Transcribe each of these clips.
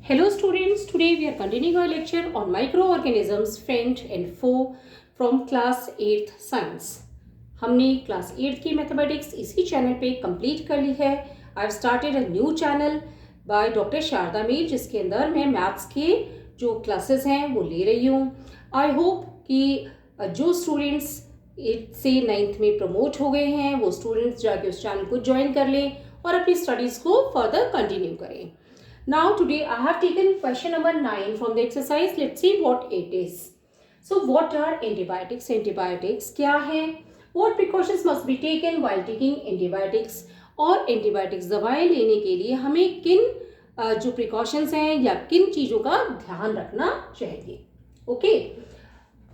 Hello students, today we are continuing our lecture on microorganisms, friend and foe from class 8th science. हमने class 8th की mathematics इसी channel पे complete कर ली है. I have started a new channel by doctor Sharda Mir जिसके अंदर मैं मैथ्स के जो क्लासेस हैं वो ले रही हूँ. आई होप कि जो स्टूडेंट्स 8th से 9th में प्रमोट हो गए हैं वो स्टूडेंट्स जाके उस चैनल को ज्वाइन कर लें और अपनी स्टडीज़ को फर्दर कंटिन्यू करें. Now today I have taken question number 9 from the exercise. Let's see what it is. So what are antibiotics? Antibiotics क्या है? What precautions must be taken while taking antibiotics? और antibiotics दवाएं लेने के लिए हमें किन जो precautions हैं या किन चीज़ों का ध्यान रखना चाहिए? Okay.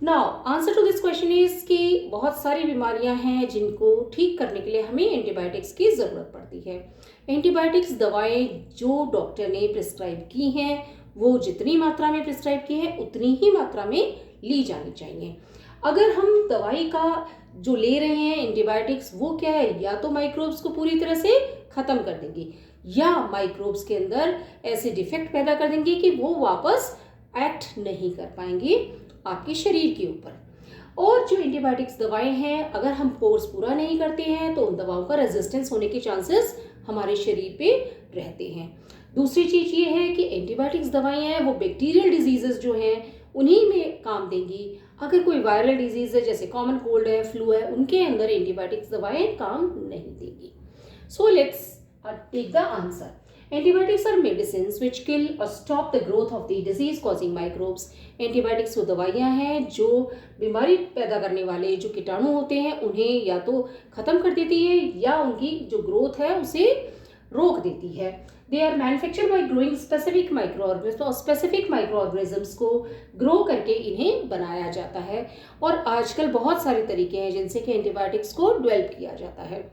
Now answer to this question is कि बहुत सारी बीमारियां हैं जिनको ठीक करने के लिए हमें एंटीबायोटिक्स की ज़रूरत पड़ती है. एंटीबायोटिक्स दवाएं जो डॉक्टर ने प्रिस्क्राइब की हैं वो जितनी मात्रा में प्रिस्क्राइब की है उतनी ही मात्रा में ली जानी चाहिए. अगर हम दवाई का जो ले रहे हैं एंटीबायोटिक्स वो क्या है, या तो माइक्रोब्स को पूरी तरह से ख़त्म कर देंगे या माइक्रोब्स के अंदर ऐसे डिफेक्ट पैदा कर देंगे कि वो वापस एक्ट नहीं कर पाएंगे आपके शरीर के ऊपर. और जो एंटीबायोटिक्स दवाएं हैं अगर हम कोर्स पूरा नहीं करते हैं तो उन दवाओं का रेजिस्टेंस होने के चांसेस हमारे शरीर पे रहते हैं. दूसरी चीज़ ये है कि एंटीबायोटिक्स दवाएं हैं वो बैक्टीरियल डिजीजेस जो हैं उन्हीं में काम देंगी. अगर कोई वायरल डिजीज है जैसे कॉमन कोल्ड है, फ्लू है, उनके अंदर एंटीबायोटिक्स दवाएं काम नहीं देंगी. So let's take the answer. Antibiotics are medicines which kill or stop the growth of the disease causing microbes. Antibiotics वो दवाइयाँ हैं जो बीमारी पैदा करने वाले जो कीटाणु होते हैं उन्हें या तो ख़त्म कर देती है या उनकी जो ग्रोथ है उसे रोक देती है. They are manufactured by growing specific microorganism और स्पेसिफिक माइक्रोऑर्गेनिज्म्स को ग्रो करके इन्हें बनाया जाता है. और आजकल बहुत सारे तरीके हैं जिनसे कि एंटीबायोटिक्स को डेवलप किया जाता है.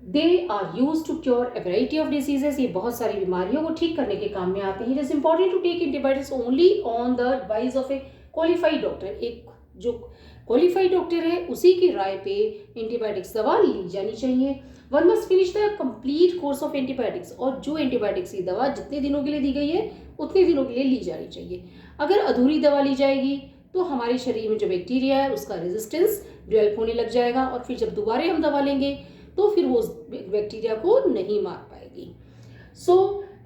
They are use to cure a variety of diseases. ये बहुत सारी बीमारियों को ठीक करने के काम में आते हैं. It is important to take antibiotics only on the advice of a qualified doctor. एक जो क्वालिफाइड डॉक्टर है उसी की राय पे एंटीबायोटिक्स दवा ली जानी चाहिए. One must finish the complete course of antibiotics. और जो एंटीबायोटिक्स की दवा जितने दिनों के लिए दी गई है उतने दिनों के लिए ली जानी चाहिए. अगर अधूरी दवा ली जाएगी तो हमारे शरीर में जो बैक्टीरिया है उसका रेजिस्टेंस डेवलप होने लग जाएगा और फिर जब दोबारा हम दवा लेंगे तो फिर वो बैक्टीरिया को नहीं मार पाएगी. So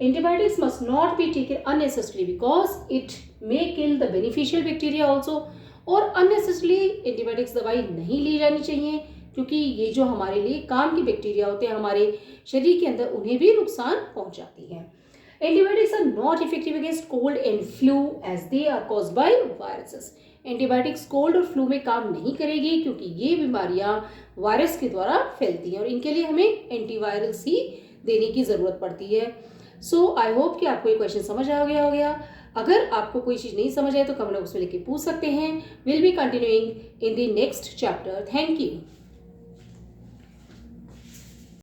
antibiotics must not be taken unnecessarily because it may kill the beneficial bacteria also. और अननेसेसरली एंटीबायोटिक्स दवाई नहीं ली जानी चाहिए क्योंकि ये जो हमारे लिए काम की बैक्टीरिया होते हैं हमारे शरीर के अंदर उन्हें भी नुकसान पहुंचाती हैं. Antibiotics are not effective against cold and flu as they are caused by viruses. Antibiotics cold और फ्लू में काम नहीं करेगी क्योंकि ये बीमारियां वायरस के द्वारा फैलती हैं और इनके लिए हमें एंटीवायरल्स ही देने की ज़रूरत पड़ती है. सो आई होप कि आपको ये क्वेश्चन समझ आ गया होगा. अगर आपको कोई चीज़ नहीं समझ आए तो कमेंट बॉक्स में लिख के पूछ सकते हैं. Will be continuing in the next chapter. Thank you.